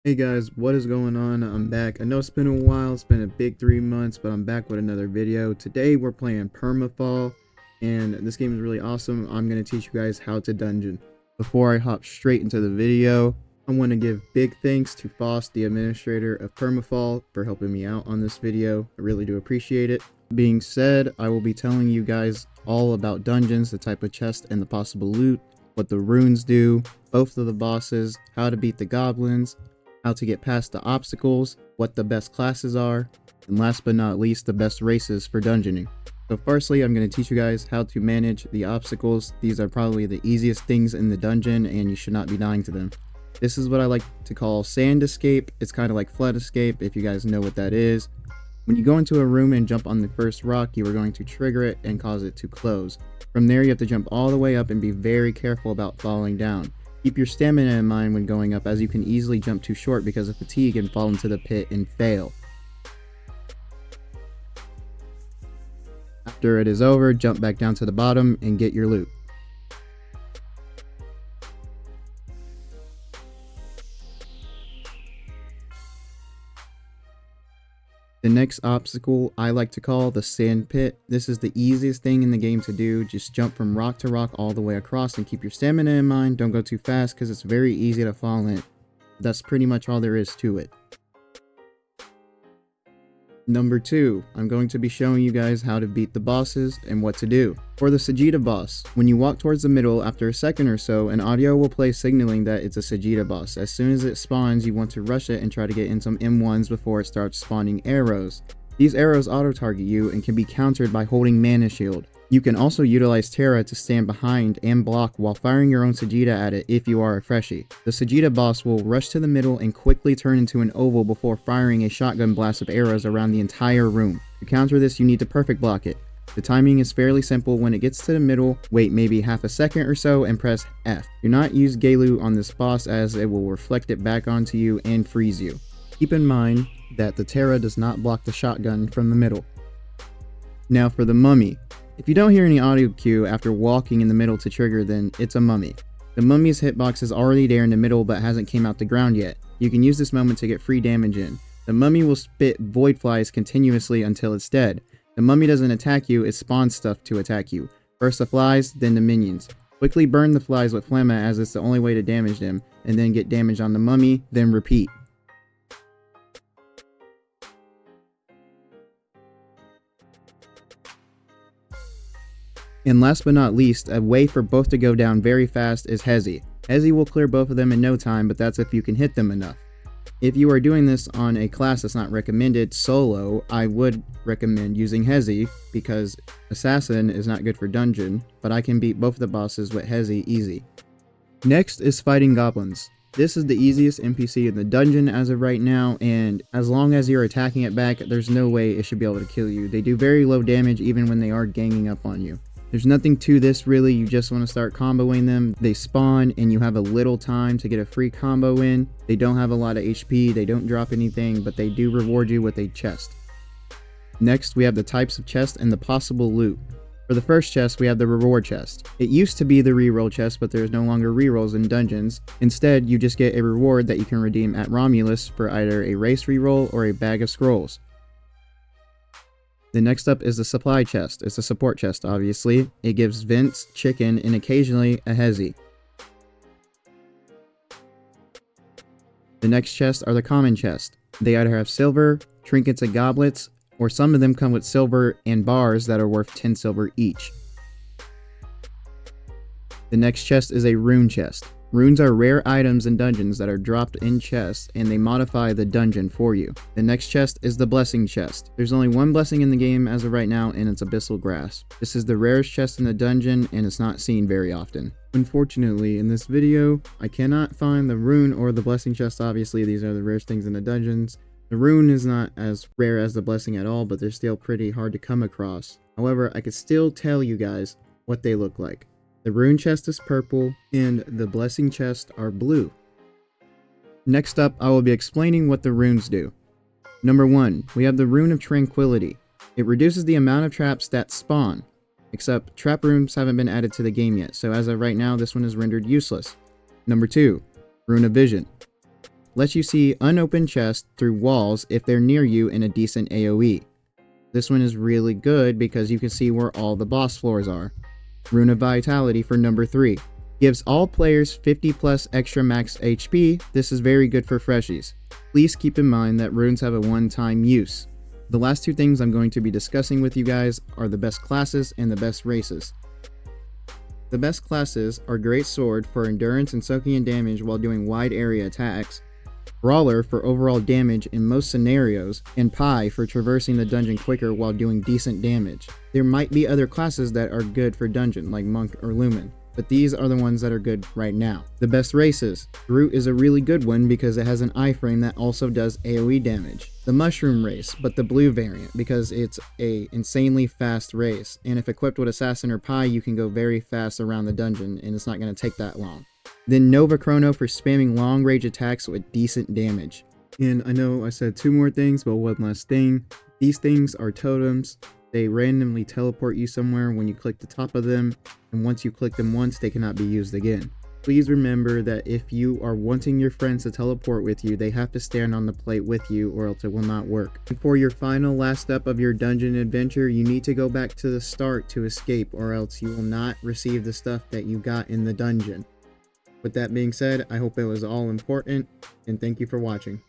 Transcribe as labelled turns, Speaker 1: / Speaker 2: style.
Speaker 1: Hey guys, what is going on? I'm back. I know it's been a while, it's been a big 3 months, but I'm back with another video. Today we're playing Permafall, and this game is really awesome. I'm going to teach you guys how to dungeon. Before I hop straight into the video, I want to give big thanks to Foss, the administrator of Permafall, for helping me out on this video. I really do appreciate it. Being said, I will be telling you guys all about dungeons, the type of chest and the possible loot, what the runes do, both of the bosses, how to beat the goblins, how to get past the obstacles, what the best classes are, and last but not least, the best races for dungeoning. So firstly, I'm going to teach you guys how to manage the obstacles. These are probably the easiest things in the dungeon, and you should not be dying to them. This is what I like to call sand escape. It's kind of like flood escape, if you guys know what that is. When you go into a room and jump on the first rock, you are going to trigger it and cause it to close. From there, you have to jump all the way up and be very careful about falling down. Keep your stamina in mind when going up, as you can easily jump too short because of fatigue and fall into the pit and fail. After it is over, jump back down to the bottom and get your loot. The next obstacle I like to call the sand pit. This is the easiest thing in the game to do. Just jump from rock to rock all the way across and keep your stamina in mind. Don't go too fast because it's very easy to fall in. That's pretty much all there is to it. Number 2, I'm going to be showing you guys how to beat the bosses and what to do. For the Sagitta boss, when you walk towards the middle, after a second or so, an audio will play signaling that it's a Sagitta boss. As soon as it spawns, you want to rush it and try to get in some M1s before it starts spawning arrows. These arrows auto-target you and can be countered by holding Mana Shield. You can also utilize Terra to stand behind and block while firing your own Sagitta at it if you are a freshie. The Sagitta boss will rush to the middle and quickly turn into an oval before firing a shotgun blast of arrows around the entire room. To counter this, you need to perfect block it. The timing is fairly simple. When it gets to the middle, wait maybe half a second or so and press F. Do not use Galu on this boss as it will reflect it back onto you and freeze you. Keep in mind that the Terra does not block the shotgun from the middle. Now for the mummy. If you don't hear any audio cue after walking in the middle to trigger, then it's a mummy. The mummy's hitbox is already there in the middle but hasn't came out the ground yet. You can use this moment to get free damage in. The mummy will spit void flies continuously until it's dead. The mummy doesn't attack you, it spawns stuff to attack you. First the flies, then the minions. Quickly burn the flies with phlegma as it's the only way to damage them, and then get damage on the mummy, then repeat. And last but not least, a way for both to go down very fast is Hezi. Hezi will clear both of them in no time, but that's if you can hit them enough. If you are doing this on a class that's not recommended solo, I would recommend using Hezi because Assassin is not good for dungeon, but I can beat both the bosses with Hezi easy. Next is fighting goblins. This is the easiest NPC in the dungeon as of right now, and as long as you're attacking it back, there's no way it should be able to kill you. They do very low damage even when they are ganging up on you. There's nothing to this really, you just want to start comboing them. They spawn and you have a little time to get a free combo in. They don't have a lot of HP, they don't drop anything, but they do reward you with a chest. Next, we have the types of chest and the possible loot. For the first chest, we have the reward chest. It used to be the reroll chest, but there's no longer rerolls in dungeons. Instead, you just get a reward that you can redeem at Romulus for either a race reroll or a bag of scrolls. The next up is the supply chest. It's a support chest, obviously. It gives vents, chicken, and occasionally a Hezi. The next chests are the common chest. They either have silver, trinkets and goblets, or some of them come with silver and bars that are worth 10 silver each. The next chest is a rune chest. Runes are rare items in dungeons that are dropped in chests, and they modify the dungeon for you. The next chest is the blessing chest. There's only one blessing in the game as of right now, and it's Abyssal Grasp. This is the rarest chest in the dungeon, and it's not seen very often. Unfortunately, in this video, I cannot find the rune or the blessing chest. Obviously, these are the rarest things in the dungeons. The rune is not as rare as the blessing at all, but they're still pretty hard to come across. However, I could still tell you guys what they look like. The rune chest is purple, and the blessing chest are blue. Next up, I will be explaining what the runes do. Number 1, we have the Rune of Tranquility. It reduces the amount of traps that spawn, except trap runes haven't been added to the game yet, so as of right now, this one is rendered useless. Number 2, Rune of Vision. lets you see unopened chests through walls if they're near you in a decent AoE. This one is really good because you can see where all the boss floors are. Rune of Vitality for number 3. Gives all players 50 plus extra max HP. This is very good for freshies. Please keep in mind that runes have a one-time use. The last two things I'm going to be discussing with you guys are the best classes and the best races. The best classes are Great Sword for endurance and soaking in damage while doing wide area attacks, Brawler for overall damage in most scenarios, and Pi for traversing the dungeon quicker while doing decent damage. There might be other classes that are good for dungeon, like Monk or Lumen, but these are the ones that are good right now. The best races. Groot is a really good one because it has an iframe that also does AoE damage. The Mushroom race, but the blue variant because it's a insanely fast race, and if equipped with Assassin or Pi, you can go very fast around the dungeon and it's not going to take that long. Then Nova Chrono for spamming long range attacks with decent damage. And I know I said two more things, but one last thing. These things are totems. They randomly teleport you somewhere when you click the top of them, and once you click them once, they cannot be used again. Please remember that if you are wanting your friends to teleport with you, they have to stand on the plate with you or else it will not work. And for your final last step of your dungeon adventure, you need to go back to the start to escape or else you will not receive the stuff that you got in the dungeon. With that being said, I hope it was all important, and thank you for watching.